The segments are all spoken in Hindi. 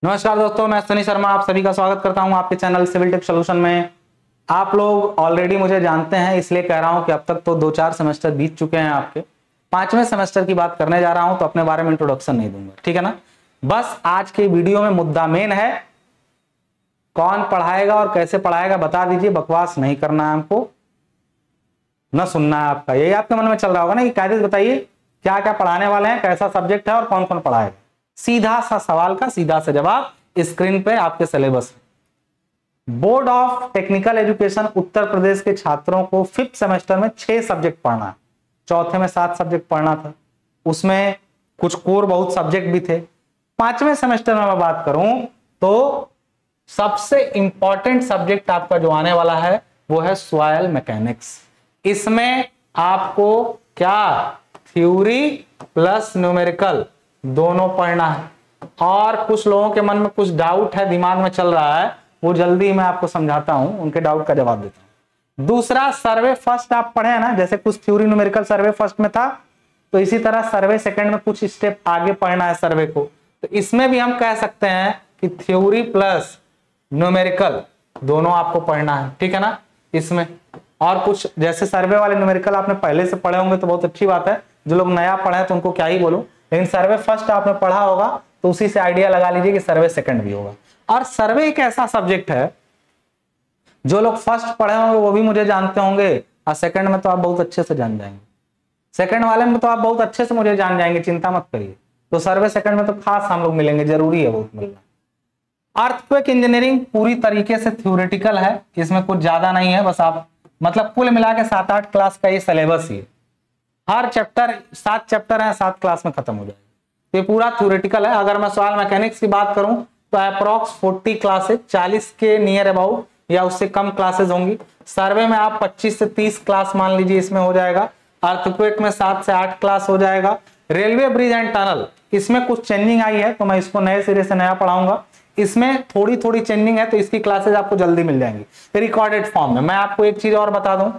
नमस्कार दोस्तों, मैं सनी शर्मा आप सभी का स्वागत करता हूं आपके चैनल सिविल टेक सॉल्यूशन में। आप लोग ऑलरेडी मुझे जानते हैं, इसलिए कह रहा हूं कि अब तक तो 2-4 सेमेस्टर बीत चुके हैं आपके। 5वें सेमेस्टर की बात करने जा रहा हूं तो अपने बारे में इंट्रोडक्शन नहीं दूंगा, ठीक है ना। बस आज के वीडियो में मुद्दा मेन है, कौन पढ़ाएगा और कैसे पढ़ाएगा बता दीजिए। बकवास नहीं करना है हमको, न सुनना है आपका। यही आपके मन में चल रहा होगा ना कि कायदे से बताइए क्या क्या पढ़ाने वाले हैं, कैसा सब्जेक्ट है और कौन कौन पढ़ाएगा। सीधा सा सवाल का सीधा सा जवाब स्क्रीन पे आपके सिलेबस में। Board of technical education Uttar Pradesh के छात्रों को 5th सेमेस्टर में 6 सब्जेक्ट पढ़ना है। चौथे में 7 सब्जेक्ट पढ़ना था, उसमें कुछ कोर बहुत सब्जेक्ट भी थे। 5वें सेमेस्टर में मैं बात करूं तो सबसे इंपॉर्टेंट सब्जेक्ट आपका जो आने वाला है वो है सॉइल मैकेनिक्स। इसमें आपको क्या थ्योरी प्लस न्यूमेरिकल दोनों पढ़ना है। और कुछ लोगों के मन में कुछ डाउट है, दिमाग में चल रहा है, वो जल्दी मैं आपको समझाता हूं, उनके डाउट का जवाब देता हूं। दूसरा, सर्वे फर्स्ट आप पढ़े ना, जैसे कुछ थ्योरी न्यूमेरिकल सर्वे फर्स्ट में था, तो इसी तरह सर्वे सेकंड में कुछ स्टेप आगे पढ़ना है सर्वे को। तो इसमें भी हम कह सकते हैं कि थ्योरी प्लस न्यूमेरिकल दोनों आपको पढ़ना है, ठीक है ना। इसमें और कुछ जैसे सर्वे वाले न्यूमेरिकल आपने पहले से पढ़े होंगे तो बहुत अच्छी बात है, जो लोग नया पढ़े हैं तो उनको क्या ही बोलूं, लेकिन सर्वे फर्स्ट आपने पढ़ा होगा तो उसी से आइडिया लगा लीजिए कि सर्वे सेकंड भी होगा। और सर्वे एक ऐसा सब्जेक्ट है जो लोग फर्स्ट पढ़े होंगे वो भी मुझे जानते होंगे, और सेकंड में तो आप बहुत अच्छे से जान जाएंगे। सेकंड वाले में तो आप बहुत अच्छे से मुझे जान जाएंगे, चिंता मत करिए। तो सर्वे सेकंड में तो खास हम लोग मिलेंगे, जरूरी है बहुत मिलना। अर्थक्वेक इंजीनियरिंग पूरी तरीके से थ्योरेटिकल है, इसमें कुछ ज्यादा नहीं है, बस आप मतलब कुल मिला के 7-8 क्लास का ये सिलेबस ही है। हर चैप्टर 7 चैप्टर है, 7 क्लास में खत्म हो जाएगा। तो ये पूरा थ्योरेटिकल है। अगर मैं सॉइल मैकेनिक्स की बात करूं तो अप्रॉक्स 40 क्लासेस, 40 के नियर अबाउट या उससे कम क्लासेस होंगी। सर्वे में आप 25 से 30 क्लास मान लीजिए इसमें हो जाएगा। अर्थक्वेक में 7 से 8 क्लास हो जाएगा। रेलवे ब्रिज एंड टनल, इसमें कुछ चेंजिंग आई है तो मैं इसको नए सिरे से नया पढ़ाऊंगा। इसमें थोड़ी थोड़ी चेंजिंग है तो इसकी क्लासेस आपको जल्दी मिल जाएंगी रिकॉर्डेड फॉर्म में। मैं आपको एक चीज और बता दूं,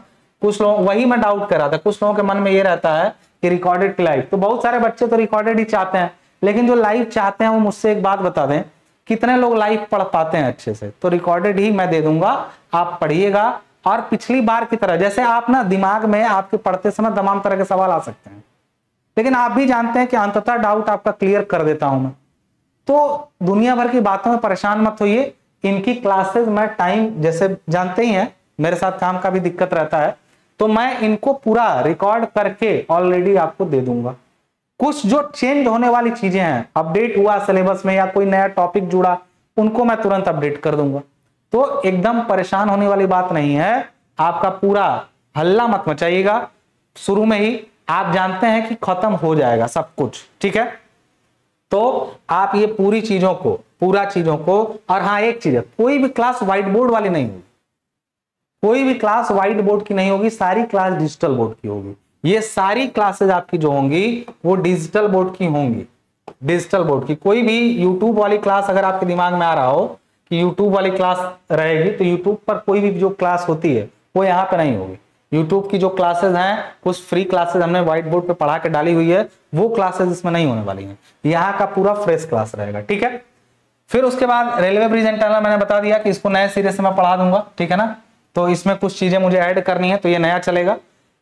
कुछ लोग, वही मैं डाउट कर रहा था, कुछ लोगों के मन में ये रहता है कि रिकॉर्डेड की लाइव, तो बहुत सारे बच्चे तो रिकॉर्डेड ही चाहते हैं, लेकिन जो लाइव चाहते हैं वो मुझसे एक बात बता दें, कितने लोग लाइव पढ़ पाते हैं अच्छे से। तो रिकॉर्डेड ही मैं दे दूंगा, आप पढ़िएगा। और पिछली बार की तरह, जैसे आप ना दिमाग में आपके पढ़ते समय तमाम तरह के सवाल आ सकते हैं, लेकिन आप भी जानते हैं कि अंततः डाउट आपका क्लियर कर देता हूं मैं। तो दुनिया भर की बातों में परेशान मत होइए। इनकी क्लासेस में टाइम, जैसे जानते ही हैं मेरे साथ काम का भी दिक्कत रहता है, तो मैं इनको पूरा रिकॉर्ड करके ऑलरेडी आपको दे दूंगा। कुछ जो चेंज होने वाली चीजें हैं, अपडेट हुआ सिलेबस में या कोई नया टॉपिक जुड़ा, उनको मैं तुरंत अपडेट कर दूंगा। तो एकदम परेशान होने वाली बात नहीं है। आपका पूरा हल्ला मत मचाइएगा, शुरू में ही आप जानते हैं कि खत्म हो जाएगा सब कुछ, ठीक है। तो आप ये पूरी चीजों को, और हाँ एक चीज है, कोई भी क्लास व्हाइट बोर्ड वाली नहीं होगी, कोई भी क्लास व्हाइट बोर्ड की नहीं होगी, सारी क्लास डिजिटल बोर्ड की होगी। ये सारी क्लासेस आपकी जो होंगी वो डिजिटल बोर्ड की होंगी। डिजिटल बोर्ड की कोई भी यूट्यूब वाली क्लास अगर आपके दिमाग में आ रहा हो कि यूट्यूब वाली क्लास रहेगी, तो यूट्यूब पर कोई भी जो क्लास होती है वो यहाँ पे नहीं होगी। यूट्यूब की जो क्लासेस हैं, कुछ फ्री क्लासेस हमने व्हाइट बोर्ड पे पढ़ा के डाली हुई है, वो क्लासेस इसमें नहीं होने वाली हैं। यहाँ का पूरा फ्रेश क्लास रहेगा, ठीक है। फिर उसके बाद रेलवे ब्रिज एंड टनल मैंने बता दिया कि इसको नए सिरे से मैं पढ़ा दूंगा, ठीक है ना। तो इसमें कुछ चीजें मुझे ऐड करनी है तो ये नया चलेगा।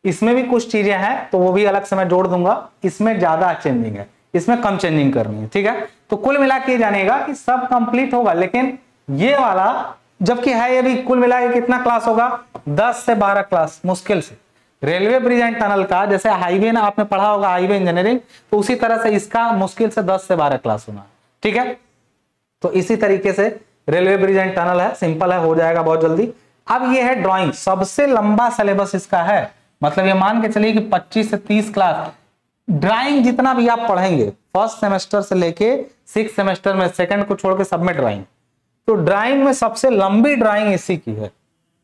इसमें भी कुछ चीजें हैं तो वो भी अलग से मैं जोड़ दूंगा। इसमें ज्यादा चेंजिंग है, इसमें कम चेंजिंग करनी है, ठीक है। तो कुल मिला के जानेगा कि सब कंप्लीट होगा, लेकिन ये वाला जबकि है, ये भी कुल मिला के कितना क्लास होगा, 10 से 12 क्लास मुश्किल से। रेलवे ब्रिज एंड टनल का जैसे हाईवे ना आपने पढ़ा होगा, हाईवे इंजीनियरिंग, तो उसी तरह से इसका मुश्किल से 10 से 12 क्लास होना, ठीक है। तो इसी तरीके से रेलवे ब्रिज एंड टनल है, सिंपल है, हो जाएगा बहुत जल्दी। अब ये है ड्राइंग, सबसे लंबा सिलेबस इसका है, मतलब ये मान के चलिए कि 25 से 30 क्लास ड्राइंग जितना भी आप पढ़ेंगे फर्स्ट सेमेस्टर से लेके 6th सेमेस्टर में, सेकंड को छोड़ के सब में ड्राइंग। तो ड्राइंग में सबसे लंबी ड्राइंग इसी की है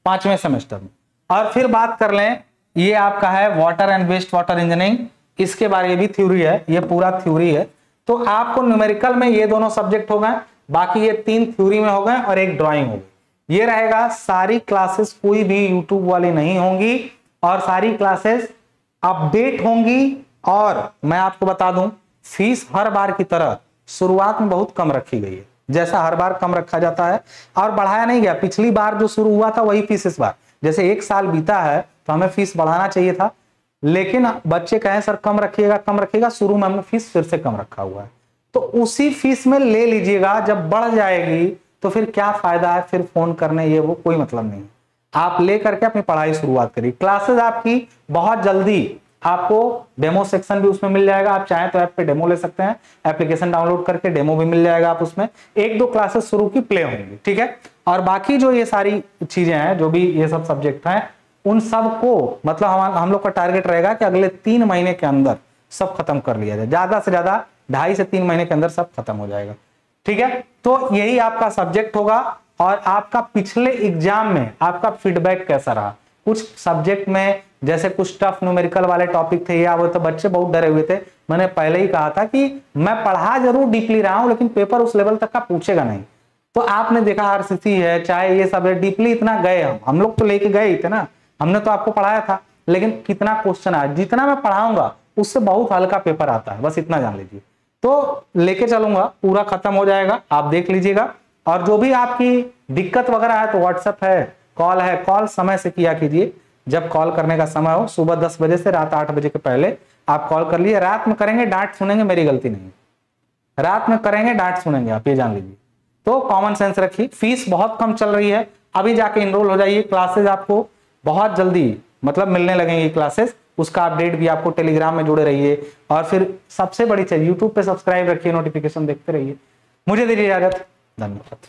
5वें सेमेस्टर में। और फिर बात कर लें, ये आपका है water and waste water engineering, इसके बारे में भी थ्योरी है, ये पूरा थ्योरी है। तो आपको न्यूमेरिकल में ये दोनों सब्जेक्ट हो गए, बाकी ये 3 थ्योरी में हो गए और एक ड्राइंग हो गई। ये रहेगा, सारी क्लासेस कोई भी यूट्यूब वाली नहीं होंगी और सारी क्लासेस अपडेट होंगी। और मैं आपको बता दूं, फीस हर बार की तरह शुरुआत में बहुत कम रखी गई है, जैसा हर बार कम रखा जाता है और बढ़ाया नहीं गया। पिछली बार जो शुरू हुआ था वही फीस इस बार, जैसे 1 साल बीता है तो हमें फीस बढ़ाना चाहिए था, लेकिन बच्चे कहें सर कम रखिएगा, शुरू में हमने फीस फिर से कम रखा हुआ है, तो उसी फीस में ले लीजिएगा। जब बढ़ जाएगी तो फिर क्या फायदा है, फिर फोन करने ये वो कोई मतलब नहीं है। आप ले करके अपनी पढ़ाई शुरुआत करिए। क्लासेस आपकी बहुत जल्दी, आपको डेमो सेक्शन भी उसमें मिल जाएगा, आप चाहें तो ऐप पे डेमो ले सकते हैं, एप्लीकेशन डाउनलोड करके डेमो भी मिल जाएगा, आप उसमें 1-2 क्लासेस शुरू की प्ले होंगी, ठीक है। और बाकी जो ये सारी चीजें हैं, जो भी ये सब सब्जेक्ट हैं, उन सब को मतलब हम लोग का टारगेट रहेगा कि अगले 3 महीने के अंदर सब खत्म कर लिया जाए, ज्यादा से ज्यादा 2.5 से 3 महीने के अंदर सब खत्म हो जाएगा, ठीक है। तो यही आपका सब्जेक्ट होगा। और आपका पिछले एग्जाम में आपका फीडबैक कैसा रहा? कुछ सब्जेक्ट में जैसे कुछ टफ न्यूमेरिकल वाले टॉपिक थे या वो, तो बच्चे बहुत डरे हुए थे। मैंने पहले ही कहा था कि मैं पढ़ा जरूर डीपली रहा हूं, लेकिन पेपर उस लेवल तक का पूछेगा नहीं। तो आपने देखा आरसीसी है, चाहे ये सब है, डीपली इतना गए हम लोग तो लेके गए ही थे ना, हमने तो आपको पढ़ाया था, लेकिन कितना क्वेश्चन आया, जितना मैं पढ़ाऊंगा उससे बहुत हल्का पेपर आता है, बस इतना जान लीजिए। तो लेके चलूंगा, पूरा खत्म हो जाएगा, आप देख लीजिएगा। और जो भी आपकी दिक्कत वगैरह है तो व्हाट्सएप है, कॉल समय से किया कीजिए। जब कॉल करने का समय हो, सुबह 10 बजे से रात 8 बजे के पहले आप कॉल कर लिए। रात में करेंगे डांट सुनेंगे, मेरी गलती नहीं, रात में करेंगे डांट सुनेंगे, आप ये जान लीजिए। तो कॉमन सेंस रखिए। फीस बहुत कम चल रही है, अभी जाके इनरोल हो जाइए। क्लासेस आपको बहुत जल्दी मतलब मिलने लगेंगी क्लासेस, उसका अपडेट भी आपको टेलीग्राम में जुड़े रहिए। और फिर सबसे बड़ी चीज, यूट्यूब पे सब्सक्राइब रखिए, नोटिफिकेशन देखते रहिए। मुझे दीजिए इजाजत, धन्यवाद।